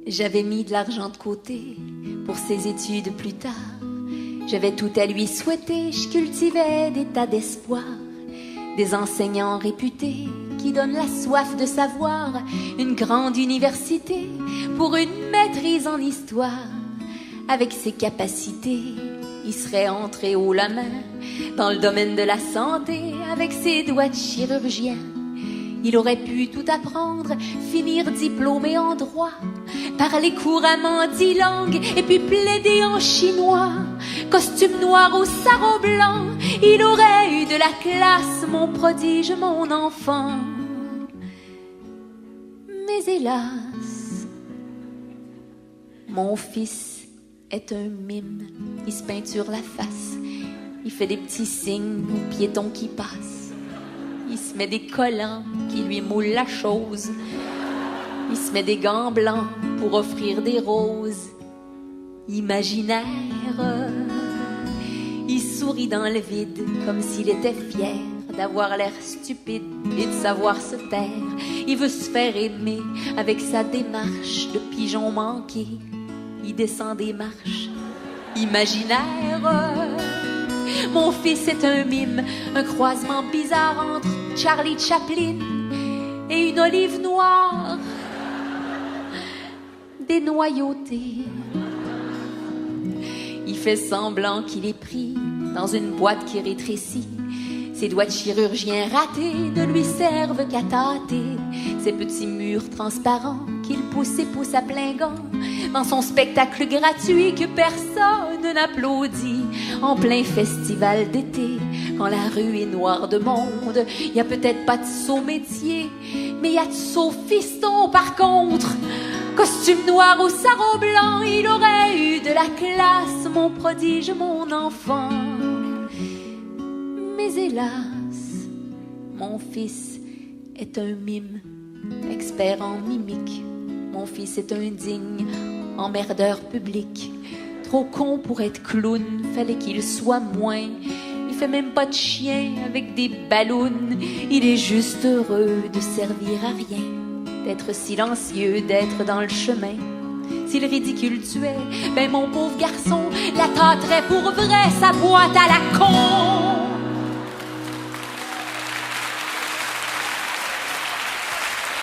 J'avais mis de l'argent de côté pour ses études plus tard. J'avais tout à lui souhaiter, je cultivais des tas d'espoir. Des enseignants réputés qui donnent la soif de savoir. Une grande université pour une maîtrise en histoire. Avec ses capacités, il serait entré haut la main dans le domaine de la santé. Avec ses doigts de chirurgien, il aurait pu tout apprendre, finir diplômé en droit, parler couramment 10 langues et puis plaider en chinois. Costume noir au sarrau blanc, il aurait eu de la classe, mon prodige, mon enfant. Mais hélas, mon fils est un mime. Il se peinture la face, il fait des petits signes aux piétons qui passent. Il se met des collants qui lui moulent la chose. Il se met des gants blancs pour offrir des roses imaginaires. Il sourit dans le vide comme s'il était fier d'avoir l'air stupide et de savoir se taire. Il veut se faire aimer avec sa démarche de pigeon manqué. Il descend des marches imaginaires. Mon fils est un mime, un croisement bizarre entre Charlie Chaplin et une olive noire dénoyautée. Il fait semblant qu'il est pris dans une boîte qui rétrécit. Ses doigts de chirurgien ratés ne lui servent qu'à tâter ces petits murs transparents qu'il pousse et pousse à plein gant dans son spectacle gratuit que personne n'applaudit en plein festival d'été. Quand la rue est noire de monde, y a peut-être pas de saut métier, mais y a de saut fiston par contre. Costume noir au sarrau blanc, il aurait eu de la classe, mon prodige, mon enfant. Mais hélas, mon fils est un mime, expert en mimique. Mon fils est un digne emmerdeur public. Trop con pour être clown, fallait qu'il soit moins. Il fait même pas de chien avec des ballons. Il est juste heureux de servir à rien, d'être silencieux, d'être dans le chemin. Si le ridicule tuait, ben mon pauvre garçon la tâterait pour vrai, sa boîte à la con.